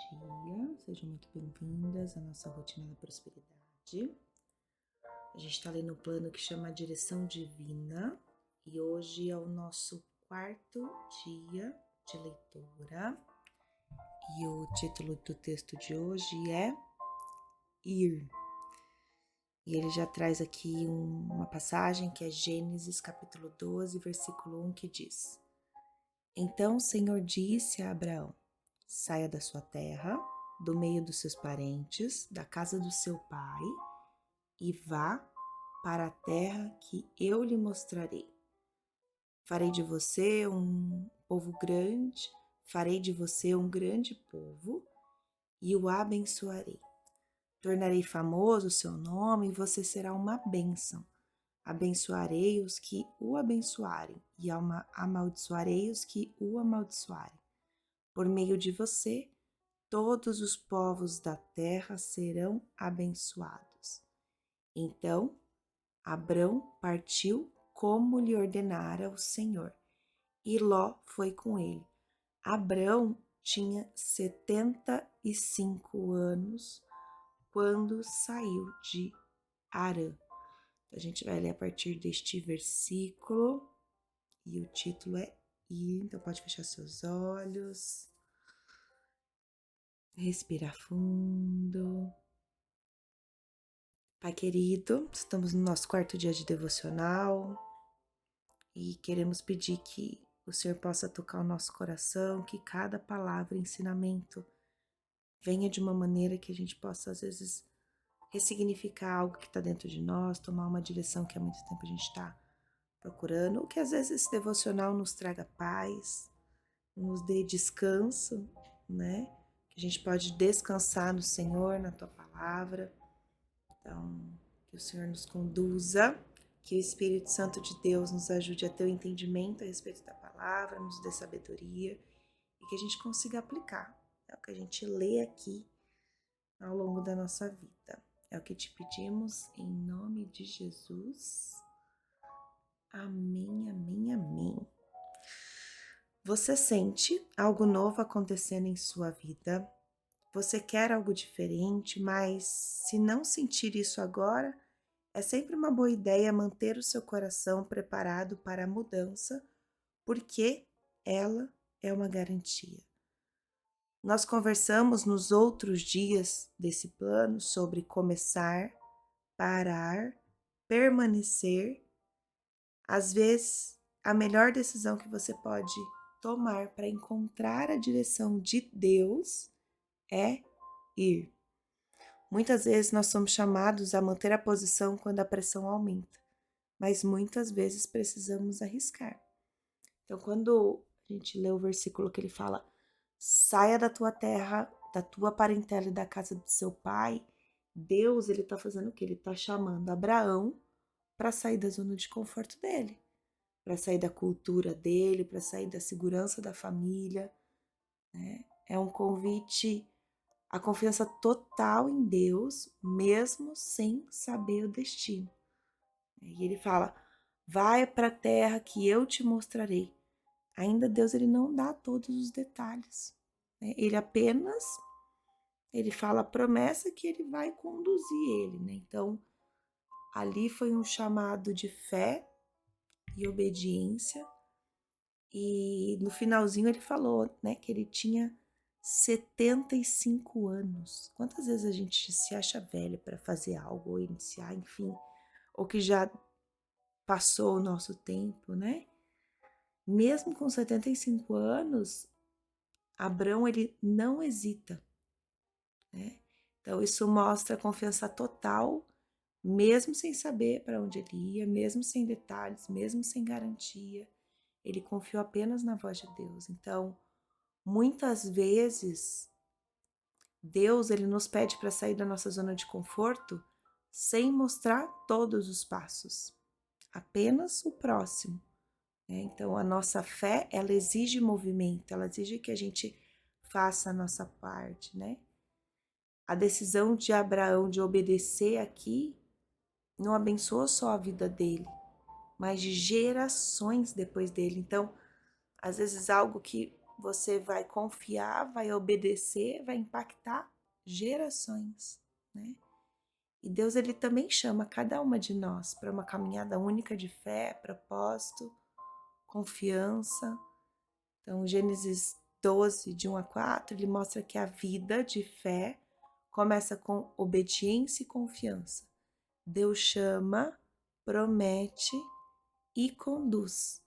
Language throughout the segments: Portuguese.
dia, sejam muito bem-vindas à nossa rotina da prosperidade. A gente está lendo um plano que chama Direção Divina e hoje é o nosso quarto dia de leitura e o título do texto de hoje é Ir. E ele já traz aqui uma passagem que é Gênesis capítulo 12, versículo 1, que diz: Então o Senhor disse a Abraão: Saia da sua terra, do meio dos seus parentes, da casa do seu pai, e vá para a terra que eu lhe mostrarei. Farei de você um povo grande, farei de você um grande povo e o abençoarei. Tornarei famoso o seu nome e você será uma bênção. Abençoarei os que o abençoarem e amaldiçoarei os que o amaldiçoarem. Por meio de você, todos os povos da terra serão abençoados. Então, Abrão partiu como lhe ordenara o Senhor, e Ló foi com ele. Abrão tinha 75 anos quando saiu de Harã. A gente vai ler a partir deste versículo, e o título é Ir. Então pode fechar seus olhos. Respira fundo. Pai querido, estamos no nosso quarto dia de devocional e queremos pedir que o Senhor possa tocar o nosso coração, que cada palavra, ensinamento venha de uma maneira que a gente possa, às vezes, ressignificar algo que está dentro de nós, tomar uma direção que há muito tempo a gente está procurando, ou que às vezes esse devocional nos traga paz, nos dê descanso, né? Que a gente pode descansar no Senhor, na Tua palavra. Então, que o Senhor nos conduza, que o Espírito Santo de Deus nos ajude a ter o entendimento a respeito da palavra, nos dê sabedoria e que a gente consiga aplicar. É o que a gente lê aqui ao longo da nossa vida. É o que te pedimos em nome de Jesus. Amém, amém, amém. Você sente algo novo acontecendo em sua vida? Você quer algo diferente, mas se não sentir isso agora, é sempre uma boa ideia manter o seu coração preparado para a mudança, porque ela é uma garantia. Nós conversamos nos outros dias desse plano sobre começar, parar, permanecer. Às vezes, a melhor decisão que você pode tomar para encontrar a direção de Deus é ir. Muitas vezes nós somos chamados a manter a posição quando a pressão aumenta, mas muitas vezes precisamos arriscar. Então, quando a gente lê o versículo que ele fala: saia da tua terra, da tua parentela e da casa de seu pai, Deus, ele está fazendo o quê? Ele está chamando Abraão para sair da zona de conforto dele, para sair da cultura dele, para sair da segurança da família, né? É um convite à confiança total em Deus, mesmo sem saber o destino. E ele fala: vai para a terra que eu te mostrarei. Ainda Deus, ele não dá todos os detalhes, né? Ele fala a promessa que ele vai conduzir ele, né? Então, ali foi um chamado de fé e obediência. E no finalzinho ele falou, né, que ele tinha 75 anos. Quantas vezes a gente se acha velho para fazer algo ou iniciar, enfim, ou que já passou o nosso tempo, né? Mesmo com 75 anos, Abrão, ele não hesita, né? Então isso mostra confiança total, mesmo sem saber para onde ele ia, mesmo sem detalhes, mesmo sem garantia. Ele confiou apenas na voz de Deus. Então, muitas vezes, Deus, ele nos pede para sair da nossa zona de conforto sem mostrar todos os passos, apenas o próximo, né? Então, a nossa fé, ela exige movimento, ela exige que a gente faça a nossa parte, né? A decisão de Abraão de obedecer aqui não abençoou só a vida dele, mas de gerações depois dele. Então, às vezes algo que você vai confiar, vai obedecer, vai impactar gerações, né? E Deus, ele também chama cada uma de nós para uma caminhada única de fé, propósito, confiança. Então, Gênesis 12, de 1 a 4, ele mostra que a vida de fé começa com obediência e confiança. Deus chama, promete e conduz.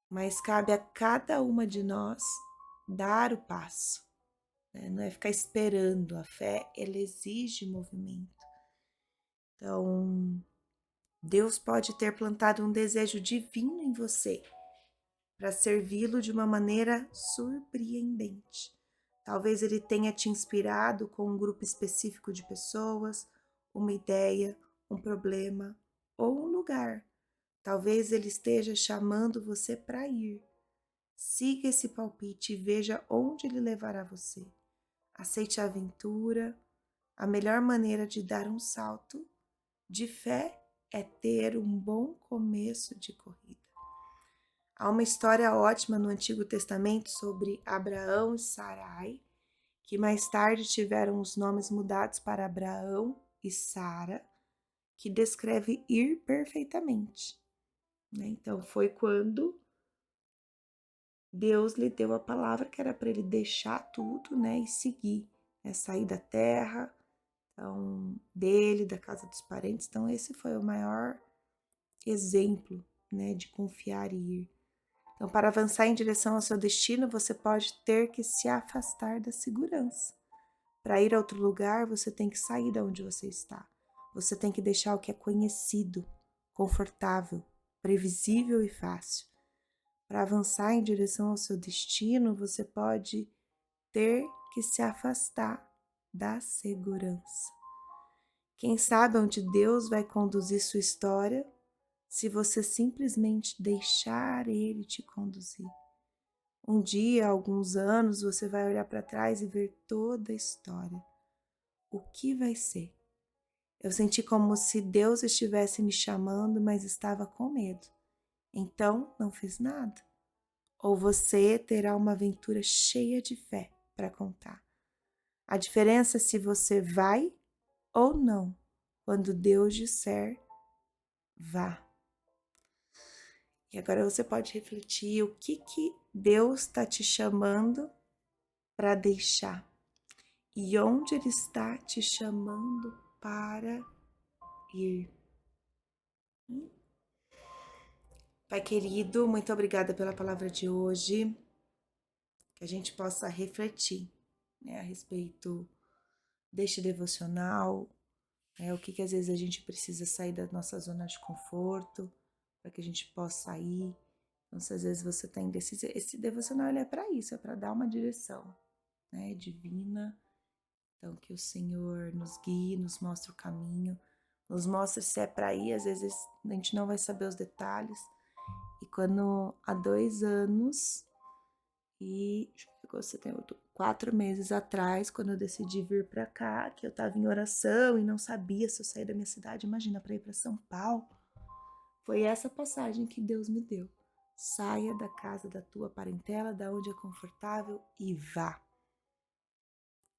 Mas cabe a cada uma de nós dar o passo, né? Não é ficar esperando. A fé, ela exige movimento. Então, Deus pode ter plantado um desejo divino em você para servi-lo de uma maneira surpreendente. Talvez ele tenha te inspirado com um grupo específico de pessoas, uma ideia, um problema ou um lugar. Talvez ele esteja chamando você para ir. Siga esse palpite e veja onde ele levará você. Aceite a aventura. A melhor maneira de dar um salto de fé é ter um bom começo de corrida. Há uma história ótima no Antigo Testamento sobre Abraão e Sarai, que mais tarde tiveram os nomes mudados para Abraão e Sara, que descreve ir perfeitamente, né? Então, foi quando Deus lhe deu a palavra que era para ele deixar tudo, né, e seguir, né, sair da terra, então, dele, da casa dos parentes. Então, esse foi o maior exemplo, né, de confiar e ir. Então, para avançar em direção ao seu destino, você pode ter que se afastar da segurança. Para ir a outro lugar, você tem que sair de onde você está. Você tem que deixar o que é conhecido, confortável, previsível e fácil. Para avançar em direção ao seu destino, você pode ter que se afastar da segurança. Quem sabe onde Deus vai conduzir sua história se você simplesmente deixar Ele te conduzir. Um dia, alguns anos, você vai olhar para trás e ver toda a história. O que vai ser? Eu senti como se Deus estivesse me chamando, mas estava com medo. Então, não fiz nada. Ou você terá uma aventura cheia de fé para contar. A diferença é se você vai ou não, quando Deus disser vá. E agora você pode refletir o que Deus está te chamando para deixar e onde Ele está te chamando para ir. Pai querido, muito obrigada pela palavra de hoje, que a gente possa refletir, né, a respeito deste devocional, né, o que às vezes a gente precisa sair da nossa zona de conforto, para que a gente possa ir. Então, se às vezes você está indeciso, esse devocional é para isso, é para dar uma direção, né, divina. Então, que o Senhor nos guie, nos mostre o caminho, nos mostre se é para ir. Às vezes a gente não vai saber os detalhes. E quando há 2 anos e você tem 4 meses atrás, quando eu decidi vir para cá, que eu estava em oração e não sabia se eu saía da minha cidade, imagina, para ir para São Paulo, foi essa passagem que Deus me deu. Saia da casa da tua parentela, da onde é confortável e vá.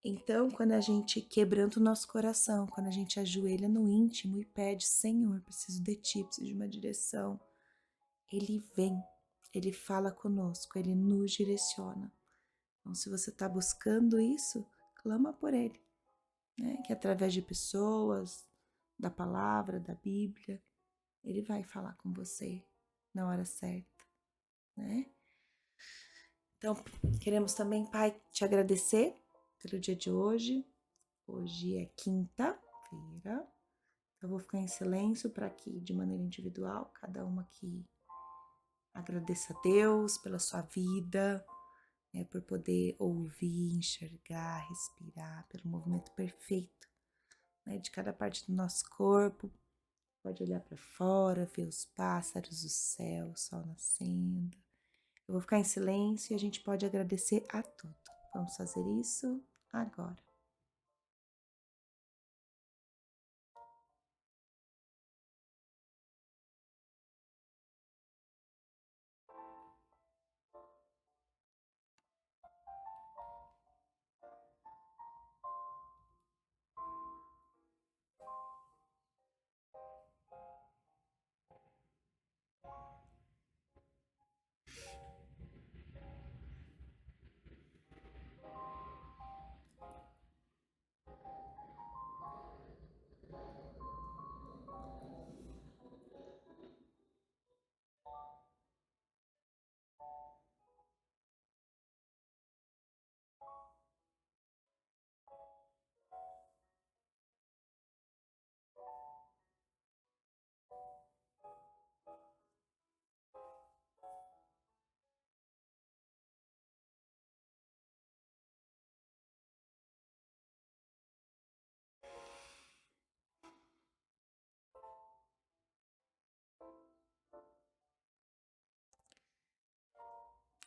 Então, quando a gente quebranta o nosso coração, quando a gente ajoelha no íntimo e pede, Senhor, preciso de ti, preciso de uma direção, Ele vem, Ele fala conosco, Ele nos direciona. Então, se você está buscando isso, clama por Ele, né? Que através de pessoas, da palavra, da Bíblia, Ele vai falar com você na hora certa, né? Então, queremos também, Pai, te agradecer pelo dia de hoje. Hoje é quinta-feira. Eu vou ficar em silêncio para que, de maneira individual, cada uma aqui agradeça a Deus pela sua vida, né, por poder ouvir, enxergar, respirar, pelo movimento perfeito, né, de cada parte do nosso corpo. Pode olhar para fora, ver os pássaros, o céu, o sol nascendo. Eu vou ficar em silêncio e a gente pode agradecer a tudo. Vamos fazer isso agora.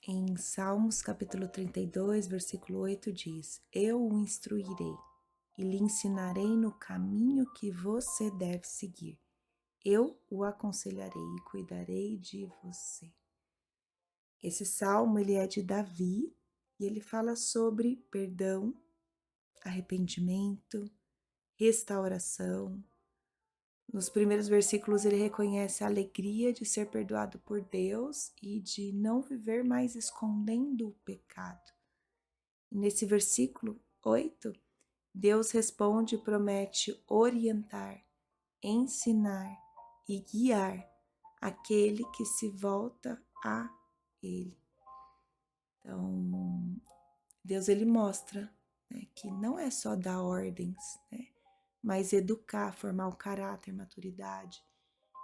Em Salmos capítulo 32, versículo 8 diz: Eu o instruirei e lhe ensinarei no caminho que você deve seguir. Eu o aconselharei e cuidarei de você. Esse salmo ele é de Davi e ele fala sobre perdão, arrependimento, restauração. Nos primeiros versículos ele reconhece a alegria de ser perdoado por Deus e de não viver mais escondendo o pecado. E nesse versículo 8, Deus responde e promete orientar, ensinar e guiar aquele que se volta a Ele. Então, Deus ele mostra, né, que não é só dar ordens, né, mas educar, formar o caráter, maturidade.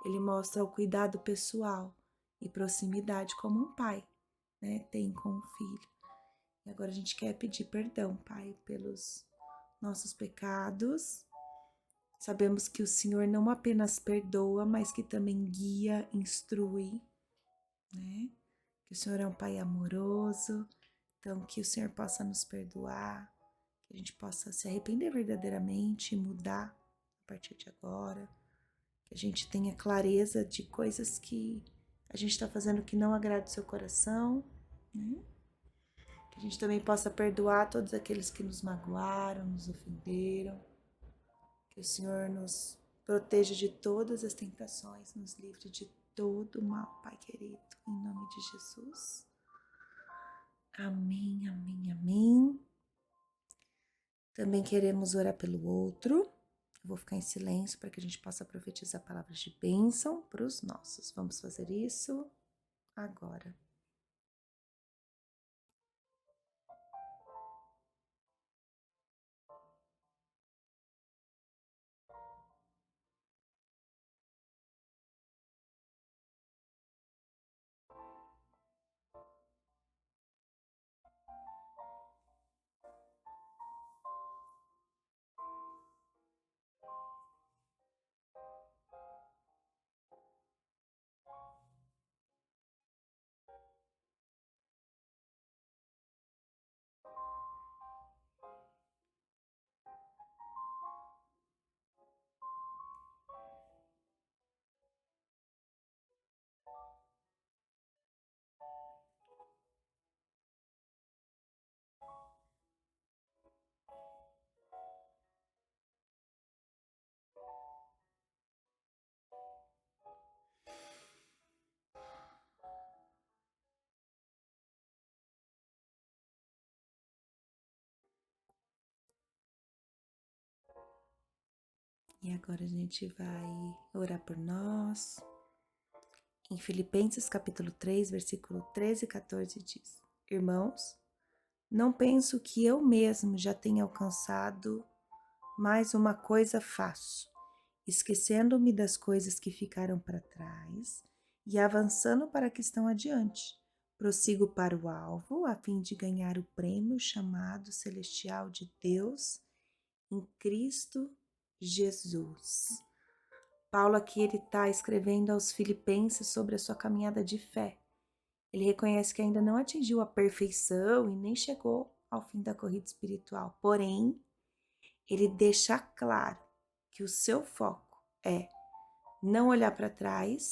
Ele mostra o cuidado pessoal e proximidade como um pai, né, tem com o filho. E agora a gente quer pedir perdão, Pai, pelos nossos pecados. Sabemos que o Senhor não apenas perdoa, mas que também guia, instrui, né? Que o Senhor é um Pai amoroso, então que o Senhor possa nos perdoar, que a gente possa se arrepender verdadeiramente e mudar a partir de agora, que a gente tenha clareza de coisas que a gente está fazendo que não agrada o seu coração, né? Que a gente também possa perdoar todos aqueles que nos magoaram, nos ofenderam. Que o Senhor nos proteja de todas as tentações, nos livre de todo o mal, Pai querido, em nome de Jesus. Amém, amém, amém. Também queremos orar pelo outro. Eu vou ficar em silêncio para que a gente possa profetizar palavras de bênção para os nossos. Vamos fazer isso agora. E agora a gente vai orar por nós. Em Filipenses capítulo 3, versículo 13 e 14 diz: Irmãos, não penso que eu mesmo já tenha alcançado, mas uma coisa faço, esquecendo-me das coisas que ficaram para trás e avançando para que estão adiante. Prossigo para o alvo, a fim de ganhar o prêmio chamado celestial de Deus em Cristo Jesus. Paulo aqui ele está escrevendo aos Filipenses sobre a sua caminhada de fé. Ele reconhece que ainda não atingiu a perfeição e nem chegou ao fim da corrida espiritual. Porém, ele deixa claro que o seu foco é não olhar para trás,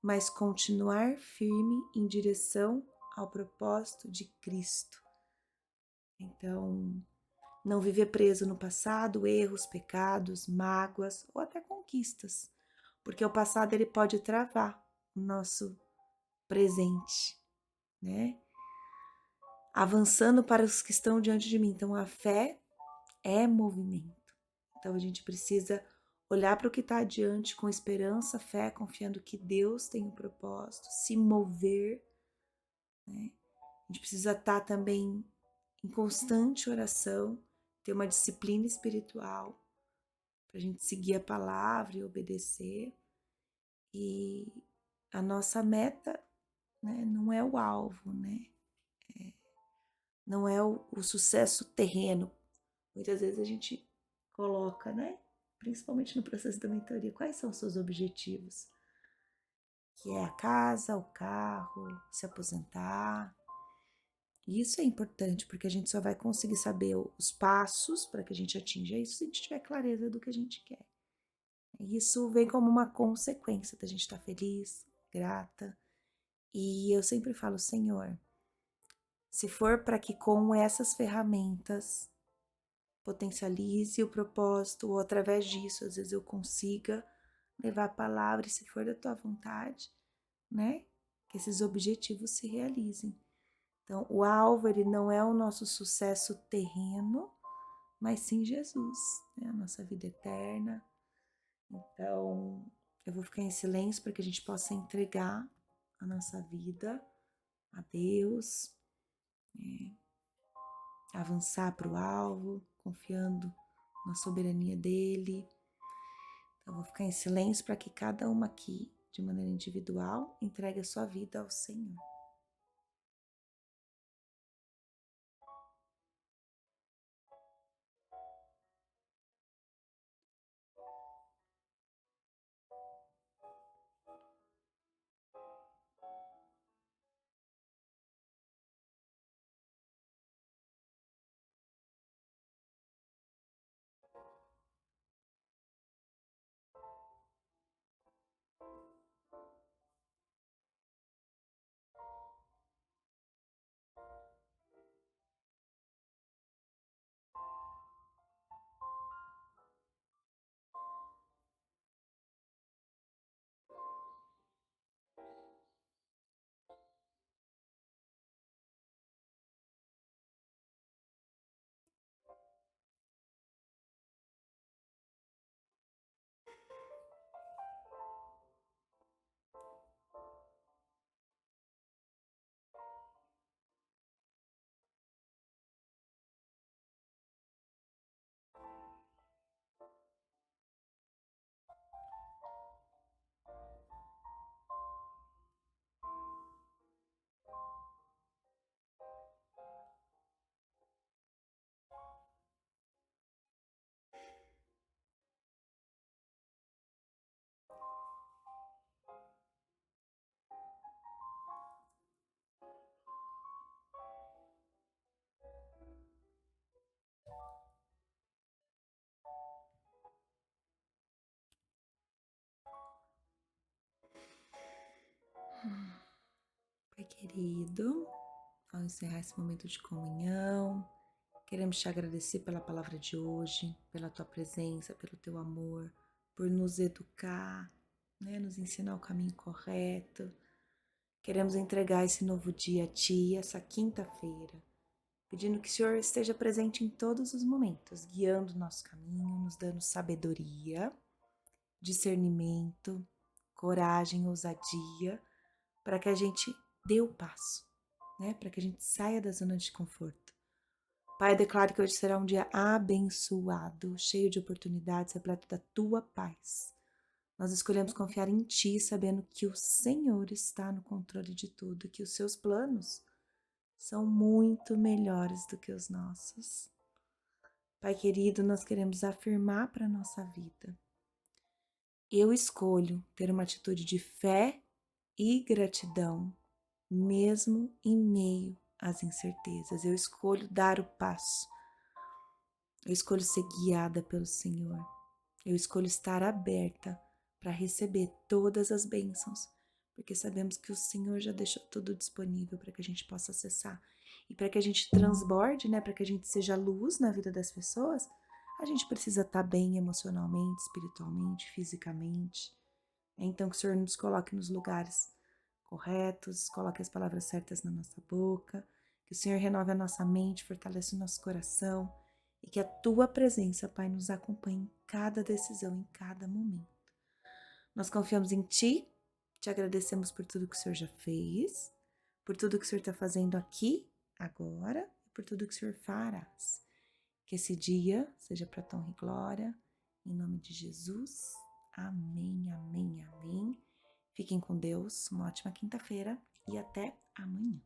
mas continuar firme em direção ao propósito de Cristo. Então, não viver preso no passado, erros, pecados, mágoas ou até conquistas, porque o passado ele pode travar o nosso presente, né? Avançando para os que estão diante de mim. Então, a fé é movimento. Então, a gente precisa olhar para o que está adiante com esperança, fé, confiando que Deus tem um propósito, se mover, né? A gente precisa estar também em constante oração, ter uma disciplina espiritual para a gente seguir a palavra e obedecer. E a nossa meta, né, não é o alvo, né? Não é o sucesso terreno. Muitas vezes a gente coloca, né? Principalmente no processo da mentoria, quais são os seus objetivos? Que é a casa, o carro, se aposentar. E isso é importante, porque a gente só vai conseguir saber os passos para que a gente atinja isso se a gente tiver clareza do que a gente quer. E isso vem como uma consequência da gente estar feliz, grata. E eu sempre falo, Senhor, se for para que com essas ferramentas potencialize o propósito, ou através disso, às vezes eu consiga levar a palavra, e se for da tua vontade, né? Que esses objetivos se realizem. Então, o alvo, ele não é o nosso sucesso terreno, mas sim Jesus, né? A nossa vida eterna. Então, eu vou ficar em silêncio para que a gente possa entregar a nossa vida a Deus, né? Avançar para o alvo, confiando na soberania dele. Então, eu vou ficar em silêncio para que cada uma aqui, de maneira individual, entregue a sua vida ao Senhor. Pai querido, ao encerrar esse momento de comunhão, queremos te agradecer pela palavra de hoje, pela tua presença, pelo teu amor, por nos educar, né, nos ensinar o caminho correto. Queremos entregar esse novo dia a ti, essa quinta-feira, pedindo que o Senhor esteja presente em todos os momentos, guiando o nosso caminho, nos dando sabedoria, discernimento, coragem, ousadia, para que a gente dê o passo, né? Para que a gente saia da zona de conforto. Pai, eu declaro que hoje será um dia abençoado, cheio de oportunidades, repleto da tua paz. Nós escolhemos confiar em ti, sabendo que o Senhor está no controle de tudo, que os seus planos são muito melhores do que os nossos. Pai querido, nós queremos afirmar para a nossa vida. Eu escolho ter uma atitude de fé e gratidão, mesmo em meio às incertezas. Eu escolho dar o passo. Eu escolho ser guiada pelo Senhor. Eu escolho estar aberta para receber todas as bênçãos, porque sabemos que o Senhor já deixou tudo disponível para que a gente possa acessar. E para que a gente transborde, né, para que a gente seja luz na vida das pessoas, a gente precisa estar bem emocionalmente, espiritualmente, fisicamente. É então que o Senhor nos coloque nos lugares corretos, coloque as palavras certas na nossa boca, que o Senhor renove a nossa mente, fortaleça o nosso coração e que a tua presença, Pai, nos acompanhe em cada decisão, em cada momento. Nós confiamos em ti, te agradecemos por tudo que o Senhor já fez, por tudo que o Senhor está fazendo aqui, agora, e por tudo que o Senhor farás. Que esse dia seja para tua honra e glória, em nome de Jesus. Amém, amém, amém. Fiquem com Deus, uma ótima quinta-feira e até amanhã.